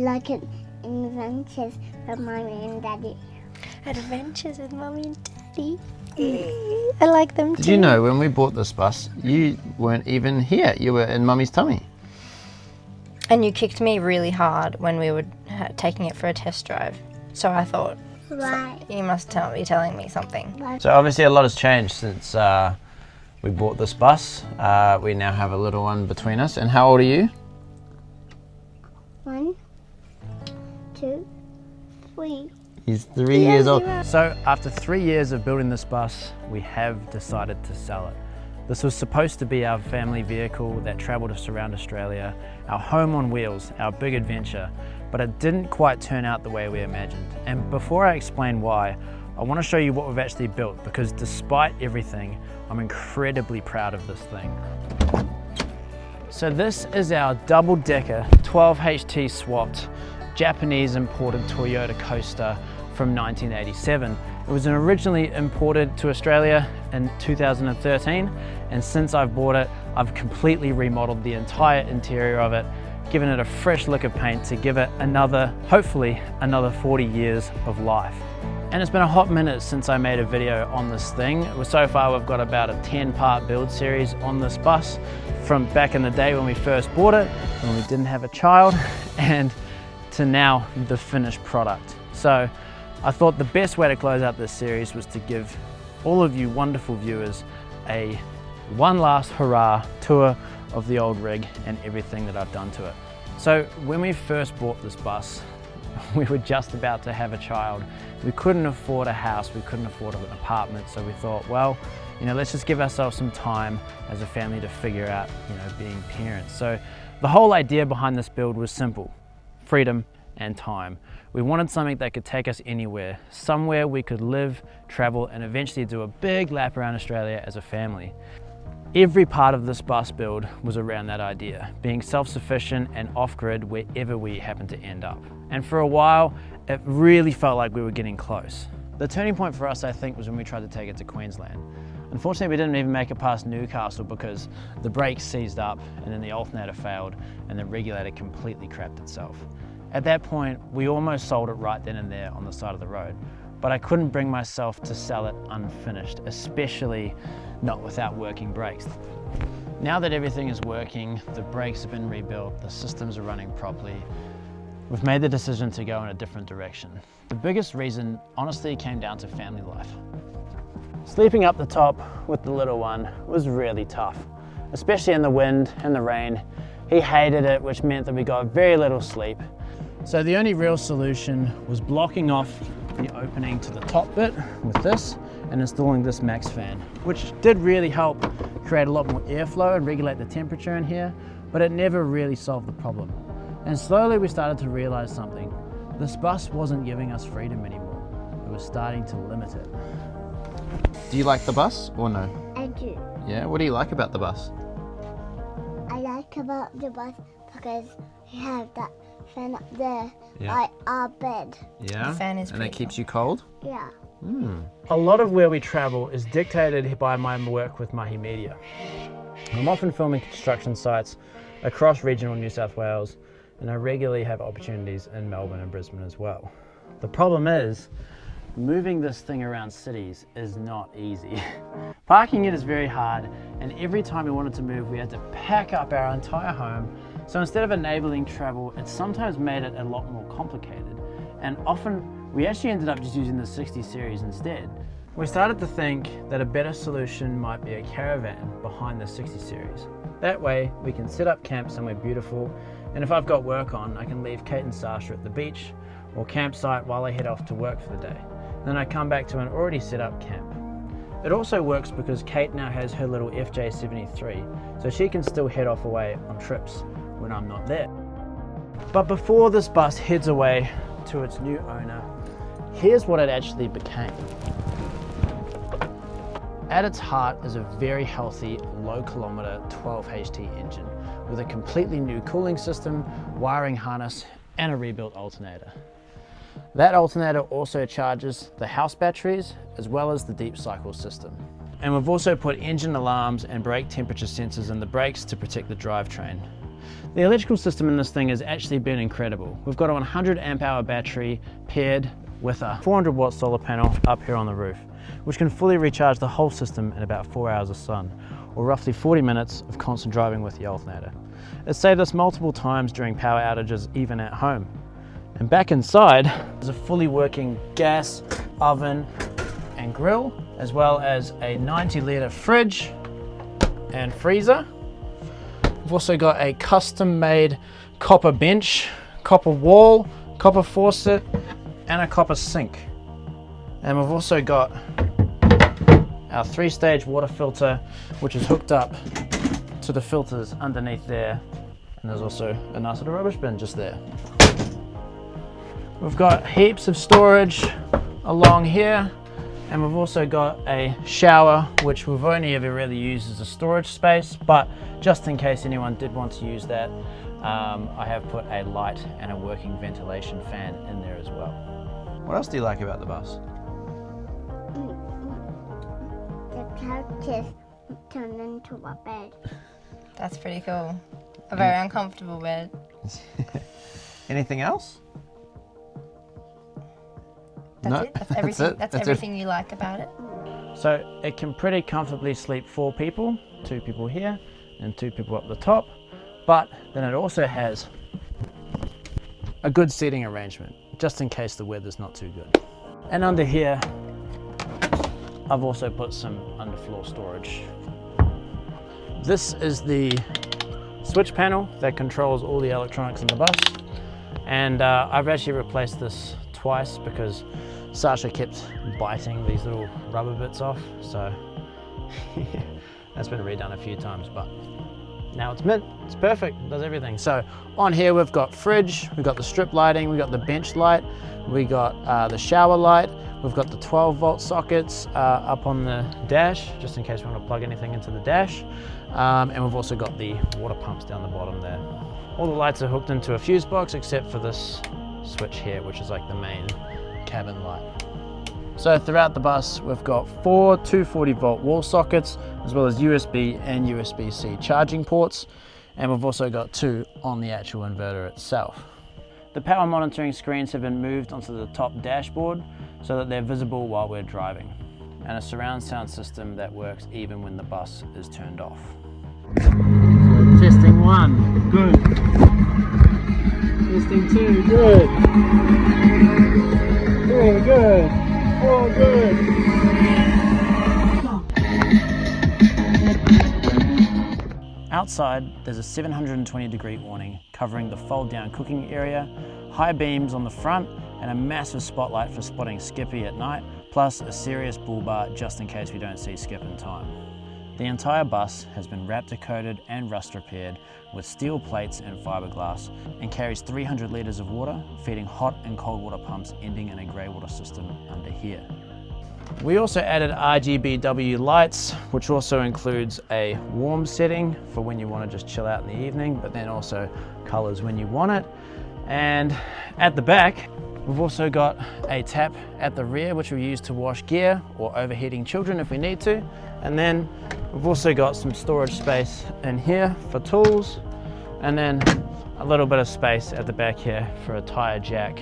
like it adventures with Mommy and Daddy. Adventures with Mommy and Daddy. I like them too. Did you know when we bought this bus, you weren't even here? You were in Mummy's tummy. And you kicked me really hard when we were taking it for a test drive. So I thought, Right. you must be telling me something. So obviously a lot has changed since we bought this bus. We now have a little one between us. And how old are you? 1, 2, 3. He's 3 years old. So after 3 years of building this bus, we have decided to sell it. This was supposed to be our family vehicle that travelled us around Australia, our home on wheels, our big adventure, but it didn't quite turn out the way we imagined. And before I explain why, I want to show you what we've actually built, because despite everything, I'm incredibly proud of this thing. So this is our double-decker 12HT swapped Japanese imported Toyota Coaster from 1987. It was originally imported to Australia in 2013, and since I've bought it, I've completely remodeled the entire interior of it, given it a fresh lick of paint to give it hopefully another 40 years of life. And it's been a hot minute since I made a video on this thing. So far we've got about a 10-part build series on this bus, from back in the day when we first bought it, when we didn't have a child, and to now the finished product. So I thought the best way to close out this series was to give all of you wonderful viewers one last hurrah tour of the old rig and everything that I've done to it. So when we first bought this bus, we were just about to have a child. We couldn't afford a house, we couldn't afford an apartment, so we thought, well, let's just give ourselves some time as a family to figure out, being parents. So the whole idea behind this build was simple: freedom and time. We wanted something that could take us anywhere, somewhere we could live, travel, and eventually do a big lap around Australia as a family. Every part of this bus build was around that idea, being self-sufficient and off-grid wherever we happened to end up. And for a while, it really felt like we were getting close. The turning point for us, I think, was when we tried to take it to Queensland. Unfortunately, we didn't even make it past Newcastle because the brakes seized up and then the alternator failed and the regulator completely crapped itself. At that point, we almost sold it right then and there on the side of the road, but I couldn't bring myself to sell it unfinished, especially not without working brakes. Now that everything is working, the brakes have been rebuilt, the systems are running properly, we've made the decision to go in a different direction. The biggest reason, honestly, came down to family life. Sleeping up the top with the little one was really tough, especially in the wind and the rain. He hated it, which meant that we got very little sleep. So the only real solution was blocking off the opening to the top bit with this and installing this max fan, which did really help create a lot more airflow and regulate the temperature in here, but it never really solved the problem. And slowly we started to realize something. This bus wasn't giving us freedom anymore. It was starting to limit it. Do you like the bus or no? I do. Yeah, what do you like about the bus? I like about the bus because we have that fan up there Yeah. by our bed. Yeah, The fan is and it pretty keeps you cold? Yeah. A lot of where we travel is dictated by my work with Mahi Media. I'm often filming construction sites across regional New South Wales, and I regularly have opportunities in Melbourne and Brisbane as well. The problem is, moving this thing around cities is not easy. Parking it is very hard, and every time we wanted to move, we had to pack up our entire home. So instead of enabling travel, it sometimes made it a lot more complicated. And often, we actually ended up just using the 60 series instead. We started to think that a better solution might be a caravan behind the 60 series. That way, we can set up camp somewhere beautiful, and if I've got work on, I can leave Kate and Sasha at the beach or campsite while I head off to work for the day. Then I come back to an already set up camp. It also works because Kate now has her little FJ73, so she can still head off away on trips when I'm not there. But before this bus heads away to its new owner, here's what it actually became. At its heart is a very healthy, low-kilometre 12HT engine with a completely new cooling system, wiring harness, and a rebuilt alternator. That alternator also charges the house batteries as well as the deep cycle system. And we've also put engine alarms and brake temperature sensors in the brakes to protect the drivetrain. The electrical system in this thing has actually been incredible. We've got a 100 amp hour battery paired with a 400 watt solar panel up here on the roof, which can fully recharge the whole system in about 4 hours of sun, or roughly 40 minutes of constant driving with the alternator. It's saved us multiple times during power outages, even at home. And back inside, there's a fully working gas, oven, and grill, as well as a 90-litre fridge and freezer. We've also got a custom-made copper bench, copper wall, copper faucet, and a copper sink. And we've also got our 3-stage water filter, which is hooked up to the filters underneath there. And there's also a nice little rubbish bin just there. We've got heaps of storage along here, and we've also got a shower, which we've only ever really used as a storage space, but just in case anyone did want to use that, I have put a light and a working ventilation fan in there as well. What else do you like about the bus? The couches turned into a bed. That's pretty cool. A very uncomfortable bed. Anything else? That's No, it? That's everything, it. that's That's it. everything you like about it? So it can pretty comfortably sleep 4 people, 2 people here and 2 people up the top, but then it also has a good seating arrangement, just in case the weather's not too good. And under here, I've also put some underfloor storage. This is the switch panel that controls all the electronics in the bus, and I've actually replaced this twice because Sasha kept biting these little rubber bits off, so that's been redone a few times, but now it's mint, it's perfect, it does everything. So on here we've got fridge, we've got the strip lighting, we've got the bench light, we got the shower light, we've got the 12-volt sockets up on the dash, just in case we want to plug anything into the dash, and we've also got the water pumps down the bottom there. All the lights are hooked into a fuse box except for this switch here, which is like the main cabin light. So throughout the bus we've got 4 240-volt wall sockets, as well as USB and USB-C charging ports, and we've also got 2 on the actual inverter itself. The power monitoring screens have been moved onto the top dashboard so that they're visible while we're driving, and a surround sound system that works even when the bus is turned off. So testing 1, good. Testing 2, good. 3, good. 4, good. Outside, there's a 720-degree awning covering the fold-down cooking area, high beams on the front, and a massive spotlight for spotting Skippy at night, plus a serious bull bar just in case we don't see Skip in time. The entire bus has been Raptor coated and rust repaired with steel plates and fiberglass, and carries 300 litres of water, feeding hot and cold water pumps ending in a grey water system under here. We also added RGBW lights, which also includes a warm setting for when you want to just chill out in the evening, but then also colours when you want it. And at the back, we've also got a tap at the rear, which we use to wash gear or overheating children if we need to. And then we've also got some storage space in here for tools, and then a little bit of space at the back here for a tire jack,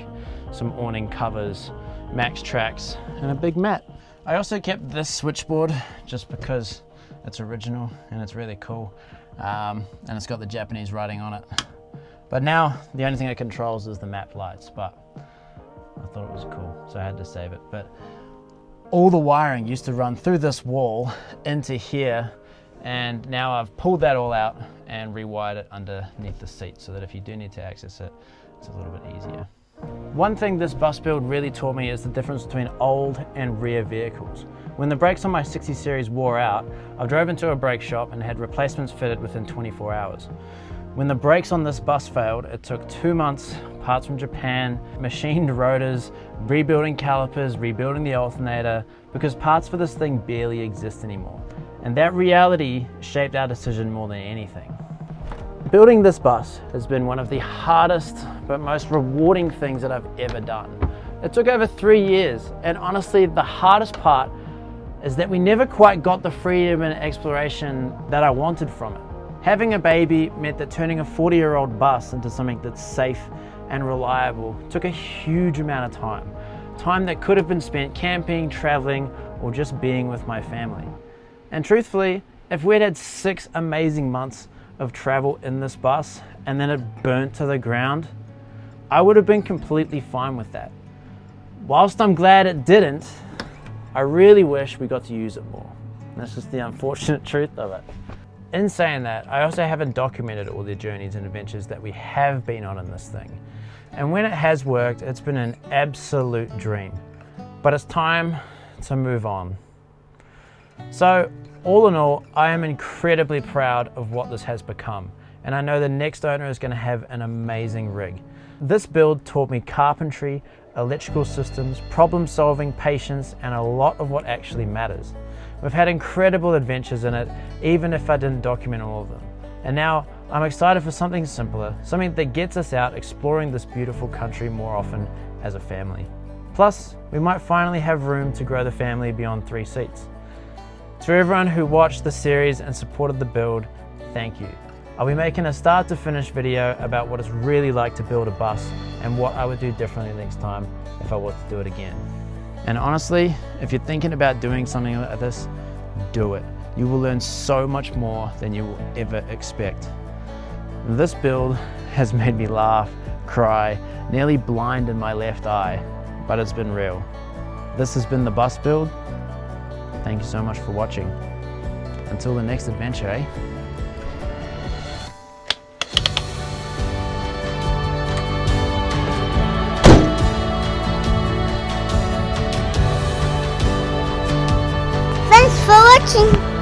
some awning covers, max tracks, and a big mat. I also kept this switchboard just because it's original and it's really cool, and it's got the Japanese writing on it. But now the only thing it controls is the map lights, but I thought it was cool, so I had to save it. But all the wiring used to run through this wall into here, and now I've pulled that all out and rewired it underneath the seat so that if you do need to access it, it's a little bit easier. One thing this bus build really taught me is the difference between old and rear vehicles. When the brakes on my 60 series wore out, I drove into a brake shop and had replacements fitted within 24 hours. When the brakes on this bus failed, it took 2 months, parts from Japan, machined rotors, rebuilding calipers, rebuilding the alternator, because parts for this thing barely exist anymore. And that reality shaped our decision more than anything. Building this bus has been one of the hardest but most rewarding things that I've ever done. It took over 3 years, and honestly the hardest part is that we never quite got the freedom and exploration that I wanted from it. Having a baby meant that turning a 40-year-old bus into something that's safe and reliable took a huge amount of time. Time that could have been spent camping, traveling, or just being with my family. And truthfully, if we'd had 6 amazing months of travel in this bus and then it burnt to the ground, I would have been completely fine with that. Whilst I'm glad it didn't, I really wish we got to use it more. And that's just the unfortunate truth of it. In saying that, I also haven't documented all the journeys and adventures that we have been on in this thing. And when it has worked, it's been an absolute dream. But it's time to move on. So, all in all, I am incredibly proud of what this has become. And I know the next owner is going to have an amazing rig. This build taught me carpentry, electrical systems, problem solving, patience, and a lot of what actually matters. We've had incredible adventures in it, even if I didn't document all of them. And now I'm excited for something simpler, something that gets us out exploring this beautiful country more often as a family. Plus, we might finally have room to grow the family beyond 3 seats. To everyone who watched the series and supported the build, thank you. I'll be making a start to finish video about what it's really like to build a bus and what I would do differently next time if I was to do it again. And honestly, if you're thinking about doing something like this, do it. You will learn so much more than you will ever expect. This build has made me laugh, cry, nearly blind in my left eye, but it's been real. This has been the bus build. Thank you so much for watching. Until the next adventure, eh? Thanks for watching.